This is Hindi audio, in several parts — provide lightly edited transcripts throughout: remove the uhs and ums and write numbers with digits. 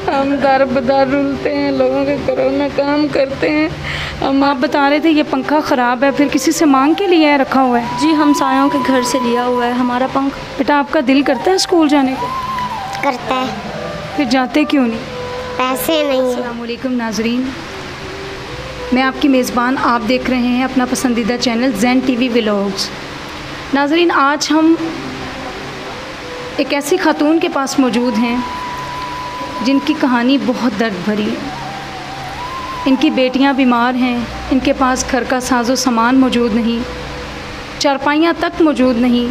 हम दर बदर रुलते हैं, लोगों के घरों में काम करते हैं। हम आप बता रहे थे ये पंखा ख़राब है, फिर किसी से मांग के लिए रखा हुआ है? जी, हमसायों के घर से लिया हुआ है हमारा पंखा। बेटा आपका दिल करता है स्कूल जाने को? करता है। फिर जाते क्यों नहीं? पैसे नहीं है। अस्सलाम वालेकुम नाजरीन, मैं आपकी मेज़बान, आप देख रहे हैं अपना पसंदीदा चैनल ज़ैन टीवी व्लॉग्स। नाजरीन, आज हम एक ऐसी खातून के पास मौजूद हैं जिनकी कहानी बहुत दर्द भरी है। इनकी बेटियां बीमार हैं, इनके पास घर का साजो सामान मौजूद नहीं, चारपाइयाँ तक मौजूद नहीं,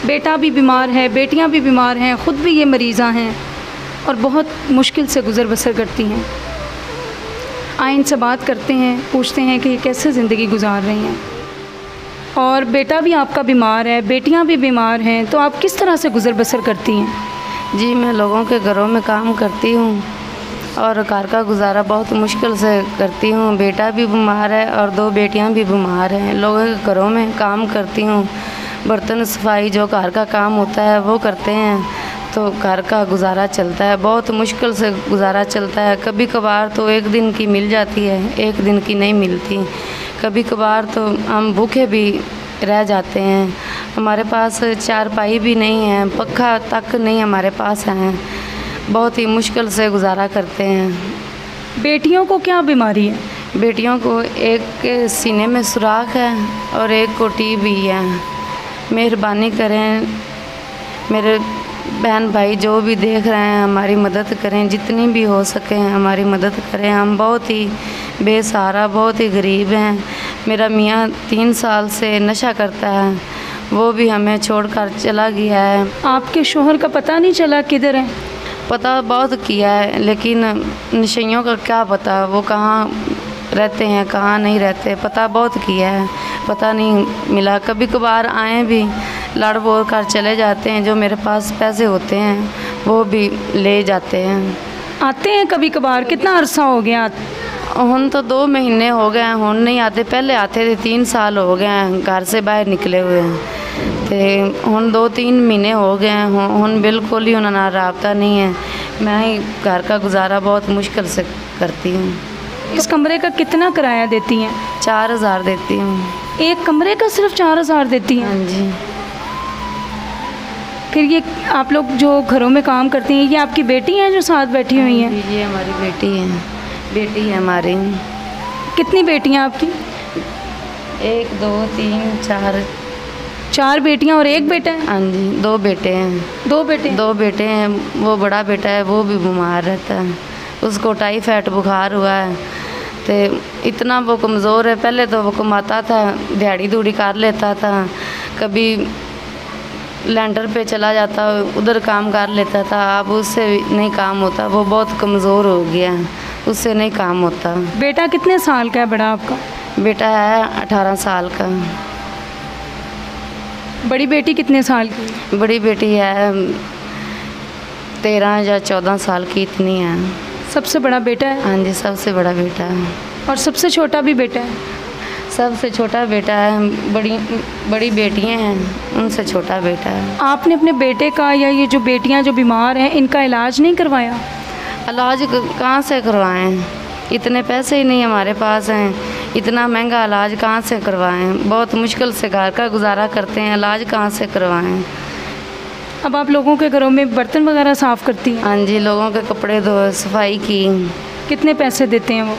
बेटा भी बीमार है, बेटियां भी बीमार हैं, ख़ुद भी ये मरीज़ा हैं और बहुत मुश्किल से गुज़र बसर करती हैं। आए इनसे बात करते हैं, पूछते हैं कि ये कैसे ज़िंदगी गुजार रही हैं। और बेटा भी आपका बीमार है, बेटियां भी बीमार हैं, तो आप किस तरह से गुज़र बसर करती हैं? जी, मैं लोगों के घरों में काम करती हूँ और घर का गुजारा बहुत मुश्किल से करती हूँ। बेटा भी बीमार है और 2 बेटियाँ भी बीमार हैं। लोगों के घरों में काम करती हूँ, बर्तन सफाई जो घर का काम होता है वो करते हैं, तो घर का गुजारा चलता है। बहुत मुश्किल से गुजारा चलता है। कभी कभार तो 1 दिन की मिल जाती है, 1 दिन की नहीं मिलती। कभी कभार तो हम भूखे भी रह जाते हैं। हमारे पास चारपाई भी नहीं है, पंखा तक नहीं हमारे पास है। बहुत ही मुश्किल से गुजारा करते हैं। बेटियों को क्या बीमारी है? बेटियों को एक के सीने में सुराख है और एक को टीबी है। मेहरबानी करें, मेरे बहन भाई जो भी देख रहे हैं हमारी मदद करें, जितनी भी हो सके हमारी मदद करें। हम बहुत ही बेसहारा, बहुत ही गरीब हैं। मेरा मियाँ 3 साल से नशा करता है, वो भी हमें छोड़कर चला गया है। आपके शोहर का पता नहीं चला किधर है? पता बहुत किया है, लेकिन नशइयों का क्या पता वो कहाँ रहते हैं कहाँ नहीं रहते। पता बहुत किया है, पता नहीं मिला। कभी कभार आए भी लड़ बोल कर चले जाते हैं। जो मेरे पास पैसे होते हैं वो भी ले जाते हैं। आते हैं कभी कभार? कितना अरसा हो गया? हुन तो 2 महीने हो गए हैं, हुन नहीं आते। पहले आते थे, 3 साल हो गए हैं घर से बाहर निकले हुए हैं, तो हुन 2-3 महीने हो गए हैं। हुन बिल्कुल ही उन्होंने राब्ता नहीं है। मैं ही घर का गुजारा बहुत मुश्किल से करती हूँ। इस कमरे का कितना किराया देती हैं? 4000 देती हूँ। एक कमरे का सिर्फ 4000 देती हैं? हाँ जी। फिर ये आप लोग जो घरों में काम करती हैं, ये आपकी बेटी हैं जो साथ बैठी हुई हैं? ये हमारी बेटी है, बेटी है हमारी। कितनी बेटियां आपकी? 1 2 3 4 4 बेटियां और 1 बेटा है? हाँ जी, 2 बेटे हैं। 2 बेटे? 2 बेटे हैं। वो बड़ा बेटा है, वो भी बीमार रहता है, उसको टाइफाइड बुखार हुआ है। तो इतना वो कमज़ोर है। पहले तो वो कमाता था, दिहाड़ी दूड़ी कर लेता था, कभी लैंडर पे चला जाता, उधर काम कर लेता था। अब उससे नहीं काम होता, वो बहुत कमज़ोर हो गया है, उससे नहीं काम होता। बेटा कितने साल का है बड़ा आपका? बेटा है 18 साल का। बड़ी बेटी कितने साल की? बड़ी बेटी है 13 या 14 साल की, इतनी है। सबसे बड़ा बेटा है? हाँ जी, सबसे बड़ा बेटा है। और सबसे छोटा भी बेटा है? सबसे छोटा बेटा है। बड़ी बेटियां हैं, उनसे छोटा बेटा है। आपने अपने बेटे का या ये जो बेटियां जो बीमार हैं इनका इलाज नहीं करवाया? इलाज कहाँ से करवाएं? इतने पैसे ही नहीं हमारे पास हैं। इतना महंगा इलाज कहाँ से करवाएं? बहुत मुश्किल से घर का गुजारा करते हैं, इलाज कहाँ से करवाएं? अब आप लोगों के घरों में बर्तन वगैरह साफ़ करती हैं? हाँ जी, लोगों के कपड़े धो, सफाई की। कितने पैसे देते हैं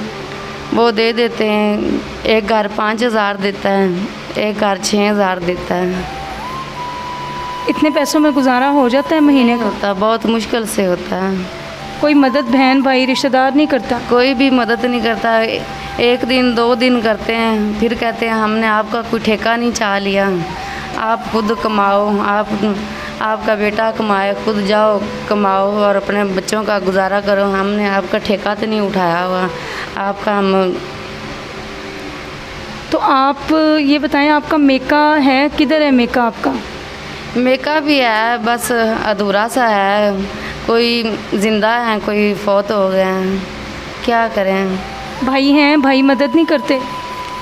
वो दे देते हैं। एक घर 5000 देता है, एक घर 6000 देता है। इतने पैसों में गुजारा हो जाता है महीने का? होता, बहुत मुश्किल से होता है। कोई मदद बहन भाई रिश्तेदार नहीं करता? कोई भी मदद नहीं करता। 1 दिन 2 दिन करते हैं, फिर कहते हैं हमने आपका कोई ठेका नहीं चाह लिया, आप खुद कमाओ, आपका बेटा कमाए, खुद जाओ कमाओ और अपने बच्चों का गुजारा करो, हमने आपका ठेका तो नहीं उठाया हुआ आपका। हम तो आप ये बताएं, आपका मेका है किधर है? मेका आपका? मेका भी है, बस अधूरा सा है। कोई ज़िंदा है, कोई फौत हो गए हैं, क्या करें। भाई हैं, भाई मदद नहीं करते?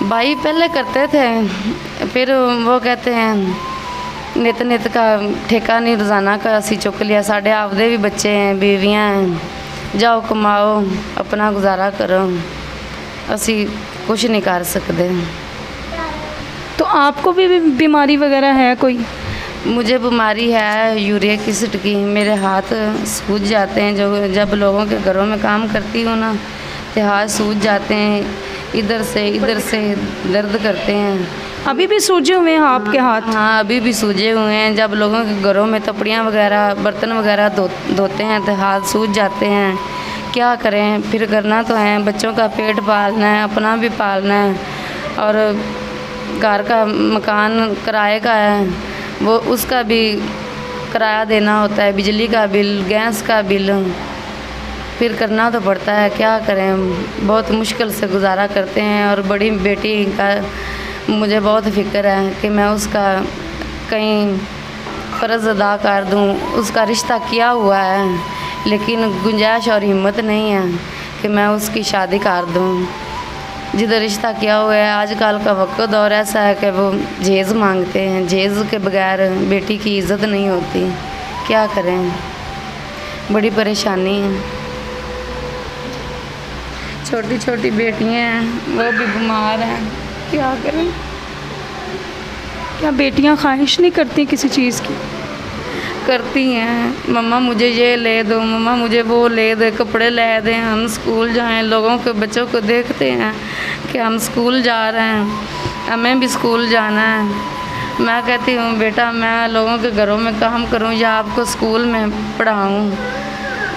भाई पहले करते थे, फिर वो कहते हैं नित का ठेका नहीं रोज़ाना का असी चुक लिया। साढ़े आपदे भी बच्चे हैं, बीवियां हैं, जाओ कमाओ अपना गुजारा करो, असी कुछ नहीं कर सकते। तो आपको भी बीमारी वगैरह है कोई? मुझे बीमारी है यूरिक एसिड की, मेरे हाथ सूज जाते हैं। जो जब लोगों के घरों में काम करती हूँ ना तो हाथ सूज जाते हैं, इधर से दर्द करते हैं। अभी भी सूजे हुए हैं आपके हाथ? हाँ अभी भी सूजे हुए हैं। जब लोगों के घरों में तपड़ियाँ वगैरह बर्तन वगैरह धोते हैं तो हाथ सूज जाते हैं। क्या करें, फिर करना तो है, बच्चों का पेट पालना है, अपना भी पालना है, और घर का मकान किराए का है, वो उसका भी किराया देना होता है, बिजली का बिल, गैस का बिल, फिर करना तो पड़ता है। क्या करें, बहुत मुश्किल से गुजारा करते हैं। और बड़ी बेटी का मुझे बहुत फ़िक्र है कि मैं उसका कहीं फ़र्ज़ अदा कर दूं। उसका रिश्ता किया हुआ है लेकिन गुंजाइश और हिम्मत नहीं है कि मैं उसकी शादी कर दूं। जिधर रिश्ता किया हुआ है, आजकल का वक्त दौर ऐसा है कि वो जहेज़ मांगते हैं, जहेज़ के बगैर बेटी की इज़्ज़त नहीं होती। क्या करें, बड़ी परेशानी है। छोटी छोटी बेटियां हैं, वो भी बीमार हैं, क्या करें। क्या बेटियां ख्वाहिश नहीं करती किसी चीज़ की? करती हैं, मम्मा मुझे ये ले दो, मम्मा मुझे वो ले दे, कपड़े ले दें, हम स्कूल जाएं। लोगों के बच्चों को देखते हैं कि हम स्कूल जा रहे हैं, हमें भी स्कूल जाना है। मैं कहती हूँ बेटा मैं लोगों के घरों में काम करूँ या आपको स्कूल में पढ़ाऊँ।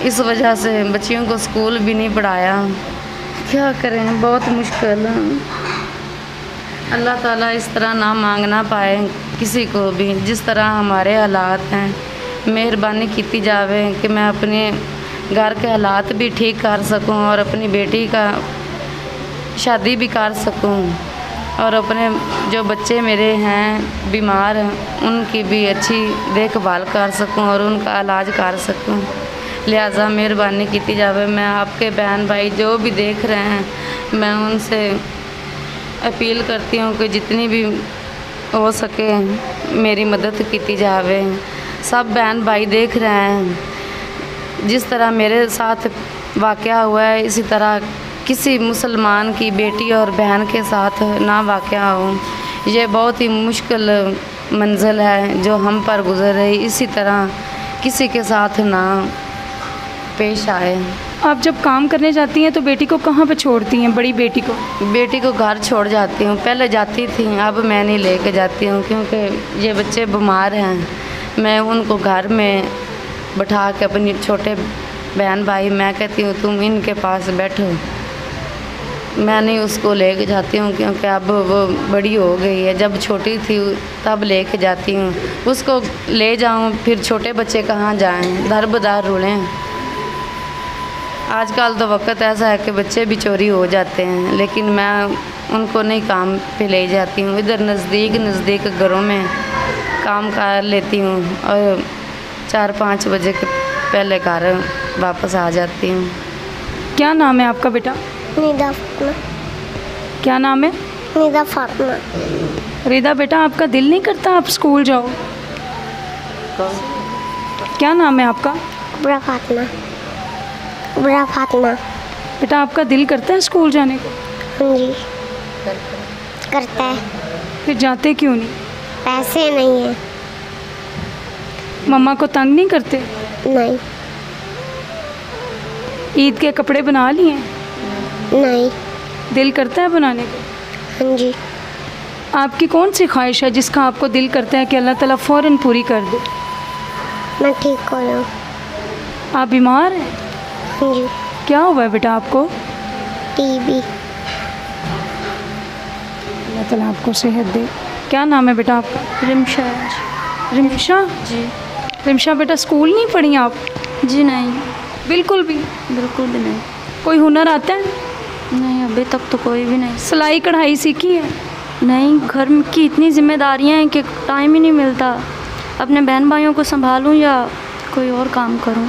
इस वजह से बच्चियों को स्कूल भी नहीं पढ़ाया। क्या करें, बहुत मुश्किल है। अल्लाह ताला इस तरह ना मांगना पाए किसी को भी, जिस तरह हमारे हालात हैं। मेहरबानी की जावे कि मैं अपने घर के हालात भी ठीक कर सकूं और अपनी बेटी का शादी भी कर सकूं, और अपने जो बच्चे मेरे हैं बीमार उनकी भी अच्छी देखभाल कर सकूं और उनका इलाज कर सकूं। लिहाजा मेहरबानी की जावे। मैं आपके बहन भाई जो भी देख रहे हैं, मैं उनसे अपील करती हूँ कि जितनी भी हो सके मेरी मदद की जावे। सब बहन भाई देख रहे हैं, जिस तरह मेरे साथ वाक़या हुआ है इसी तरह किसी मुसलमान की बेटी और बहन के साथ ना वाक़या हो। ये बहुत ही मुश्किल मंजिल है जो हम पर गुज़र रही, इसी तरह किसी के साथ ना पेश आए। आप जब काम करने जाती हैं तो बेटी को कहाँ पे छोड़ती हैं? बड़ी बेटी को? बेटी को घर छोड़ जाती हूँ, पहले जाती थी, अब मैं नहीं लेके जाती हूँ क्योंकि ये बच्चे बीमार हैं। मैं उनको घर में बैठा के अपनी छोटे बहन भाई, मैं कहती हूँ तुम इनके पास बैठो, मैं नहीं उसको लेके जाती हूँ क्योंकि अब वो बड़ी हो गई है। जब छोटी थी तब लेके जाती हूँ, उसको ले जाऊँ फिर छोटे बच्चे कहाँ जाएँ, दर बदर रुलें। आजकल तो वक्त ऐसा है कि बच्चे भी चोरी हो जाते हैं, लेकिन मैं उनको नहीं काम पे ले जाती हूँ। इधर नज़दीक घरों में काम कर लेती हूँ और 4-5 बजे के पहले घर वापस आ जाती हूँ। क्या नाम है आपका बेटा? निदा फातिमा। क्या नाम है? निदा फातिमा। रिदा बेटा आपका दिल नहीं करता आप स्कूल जाओ? क्या नाम है आपका? बुरा फातिमा। बुरा फातिमा। बेटा आपका दिल करता है स्कूल जाने को? हाँ जी करता है। फिर जाते क्यों नहीं? पैसे नहीं है। मम्मा को तंग नहीं करते? नहीं। ईद के कपड़े बना लिए? नहीं। दिल करता है बनाने को? हाँ जी। आपकी कौन सी ख्वाहिश है जिसका आपको दिल करता है कि अल्लाह ताला फ़ौरन पूरी कर दे? मैं ठीक हो जाऊँ। आप बीमार हैं? हाँ जी। क्या हुआ है बेटा आपको? टीबी। अल्लाह ताला आपको सेहत दे। क्या नाम है बेटा आपका? रिमशा। रिमशा जी। रिमशा बेटा स्कूल नहीं पढ़ी आप? जी नहीं, बिल्कुल भी? बिल्कुल भी नहीं। कोई हुनर आता है? नहीं, अभी तक तो कोई भी नहीं। सिलाई कढ़ाई सीखी है? नहीं, घर की इतनी जिम्मेदारियां हैं कि टाइम ही नहीं मिलता। अपने बहन भाइयों को संभालूं या कोई और काम करूं,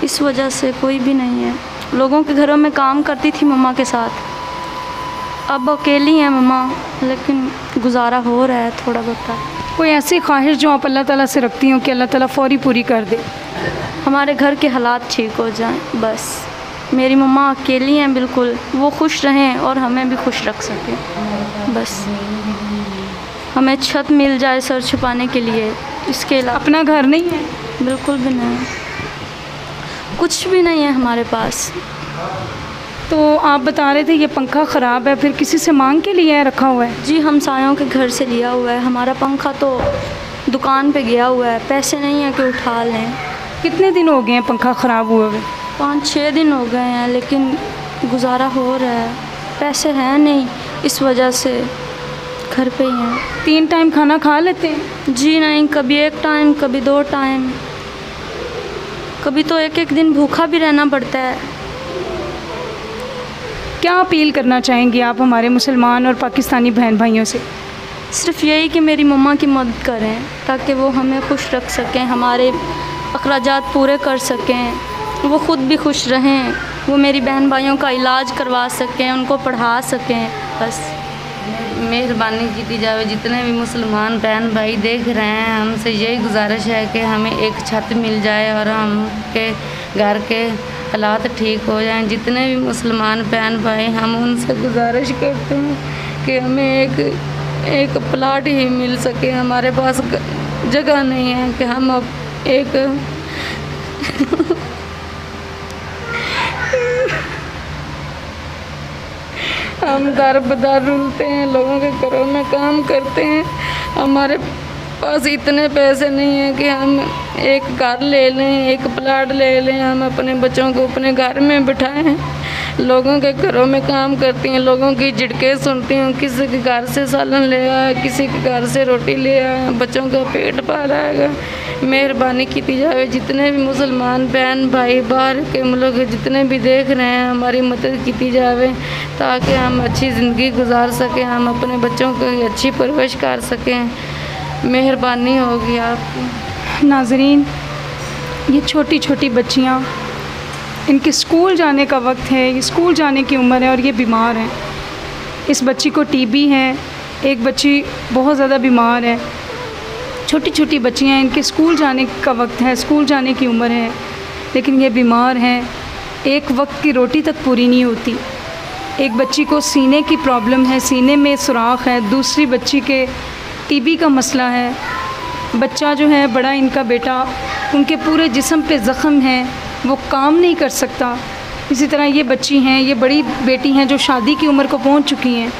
इस वजह से कोई भी नहीं है। लोगों के घरों में काम करती थी मम्मा के साथ, अब अकेली हैं मम्मा, लेकिन गुजारा हो रहा है थोड़ा बहुत। कोई ऐसी ख्वाहिश जो आप अल्लाह ताला से रखती हो कि अल्लाह ताला फ़ौरी पूरी कर दे? हमारे घर के हालात ठीक हो जाएं बस। मेरी मम्मा अकेली हैं बिल्कुल, वो खुश रहें और हमें भी खुश रख सकें बस। हमें छत मिल जाए सर छुपाने के लिए, इसके अलावा अपना घर नहीं है? बिल्कुल भी नहीं, कुछ भी नहीं है हमारे पास। तो आप बता रहे थे ये पंखा ख़राब है, फिर किसी से मांग के लिए रखा हुआ है? जी हमसायों के घर से लिया हुआ है। हमारा पंखा तो दुकान पे गया हुआ है, पैसे नहीं हैं कि उठा लें। कितने दिन हो गए हैं पंखा ख़राब हुए हुए? 5-6 दिन हो गए हैं, लेकिन गुजारा हो रहा है, पैसे हैं नहीं, इस वजह से घर पे ही हैं। 3 टाइम खाना खा लेते हैं? जी नहीं, कभी 1 टाइम, कभी 2 टाइम, कभी तो 1-1 दिन भूखा भी रहना पड़ता है। क्या अपील करना चाहेंगी आप हमारे मुसलमान और पाकिस्तानी बहन भाइयों से? सिर्फ यही कि मेरी मम्मा की मदद करें ताकि वो हमें खुश रख सकें, हमारे अखराजात पूरे कर सकें, वो ख़ुद भी खुश रहें, वो मेरी बहन भाइयों का इलाज करवा सकें, उनको पढ़ा सकें बस। मेहरबानी की जावे, जितने भी मुसलमान बहन भाई देख रहे हैं, हमसे यही गुजारिश है कि हमें एक छत मिल जाए और हम के घर के हालात ठीक हो जाएं। जितने भी मुसलमान बहन भाई, हम उनसे गुजारिश करते हैं कि हमें एक प्लाट ही मिल सके। हमारे पास जगह नहीं है कि हम अब एक हम दर बदर रुलते हैं, लोगों के घरों में काम करते हैं। हमारे पास इतने पैसे नहीं हैं कि हम एक घर ले लें, एक प्लाट ले लें, हम अपने बच्चों को अपने घर में बिठाएं। लोगों के घरों में काम करती हैं, लोगों की झिड़कें सुनती हूँ, किसी के घर से सालन ले आया, किसी के घर से रोटी ले आया, बच्चों का पेट पाला है। मेहरबानी की जाए, जितने भी मुसलमान बहन भाई बाहर के मुल्क जितने भी देख रहे हैं, हमारी मदद की जाए ताकि हम अच्छी ज़िंदगी गुजार सकें, हम अपने बच्चों की अच्छी परवरिश कर सकें। मेहरबानी होगी आपकी। नाज़रीन, ये छोटी छोटी बच्चियाँ, इनके स्कूल जाने का वक्त है, ये स्कूल जाने की उम्र है और ये बीमार हैं। इस बच्ची को टीबी है, एक बच्ची बहुत ज़्यादा बीमार है। छोटी छोटी बच्चियाँ, इनके स्कूल जाने का वक्त है, स्कूल जाने की उम्र है, लेकिन ये बीमार हैं। एक वक्त की रोटी तक पूरी नहीं होती। एक बच्ची को सीने की प्रॉब्लम है, सीने में सुराख है, दूसरी बच्ची के टीबी का मसला है। बच्चा जो है बड़ा, इनका बेटा, उनके पूरे जिस्म पे ज़ख़म है, वो काम नहीं कर सकता। इसी तरह ये बच्ची हैं, ये बड़ी बेटी हैं जो शादी की उम्र को पहुंच चुकी हैं।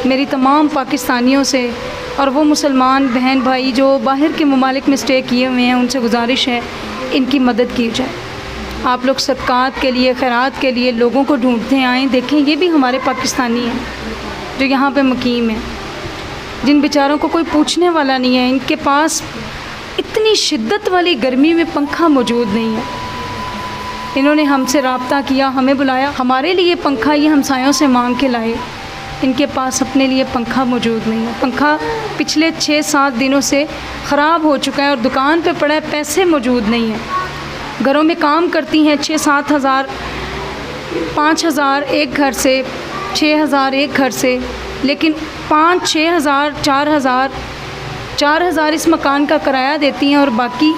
मेरी तमाम पाकिस्तानियों से और वो मुसलमान बहन भाई जो बाहर के ममालिक में स्टे किए हुए हैं, उनसे गुजारिश है इनकी मदद की जाए। आप लोग सदक़ात के लिए, खैरात के लिए लोगों को ढूंढते आएँ। देखें, ये भी हमारे पाकिस्तानी हैं जो यहाँ पे मुकीम हैं, जिन बेचारों को कोई पूछने वाला नहीं है। इनके पास इतनी शिद्दत वाली गर्मी में पंखा मौजूद नहीं है। इन्होंने हमसे रब्ता किया, हमें बुलाया, हमारे लिए पंखा ये हमसायों से मांग के लाए। इनके पास अपने लिए पंखा मौजूद नहीं है। पंखा पिछले 6-7 दिनों से ख़राब हो चुका है और दुकान पे पड़ा है, पैसे मौजूद नहीं हैं। घरों में काम करती हैं, 6-7 हज़ार, 5 हज़ार एक घर से, 6 हज़ार एक घर से, लेकिन 5-6 हज़ार, 4 हज़ार इस मकान का किराया देती हैं और बाकी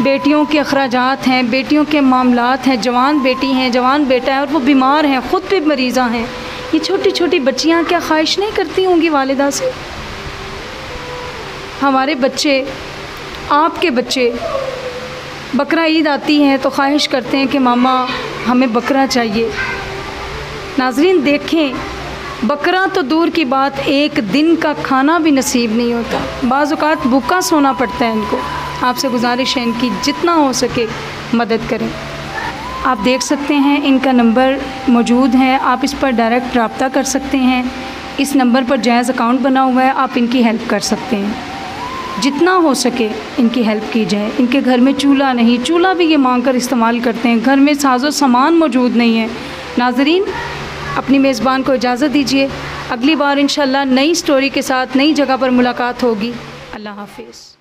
बेटियों के अखराजात हैं, बेटियों के मामलात हैं। जवान बेटी हैं, जवान बेटा है और वो बीमार हैं, ख़ुद भी मरीज़ा हैं। ये छोटी छोटी बच्चियाँ क्या ख्वाहिश नहीं करती होंगी वालिदा से? हमारे बच्चे, आपके बच्चे, बकरा ईद आती है तो ख्वाहिश करते हैं कि मामा हमें बकरा चाहिए। नाज़रीन देखें, बकरा तो दूर की बात, एक दिन का खाना भी नसीब नहीं होता। बाज़ औक़ात भूखा सोना पड़ता है इनको। आपसे गुजारिश है इनकी जितना हो सके मदद करें। आप देख सकते हैं इनका नंबर मौजूद है, आप इस पर डायरेक्ट रब्ता कर सकते हैं। इस नंबर पर जायज़ अकाउंट बना हुआ है, आप इनकी हेल्प कर सकते हैं। जितना हो सके इनकी हेल्प की जाए। इनके घर में चूल्हा नहीं, चूल्हा भी ये मांग कर इस्तेमाल करते हैं। घर में साजो सामान मौजूद नहीं है। नाज़रीन, अपनी मेज़बान को इजाज़त दीजिए। अगली बार इंशाल्लाह नई स्टोरी के साथ नई जगह पर मुलाकात होगी। अल्लाह हाफ़िज़।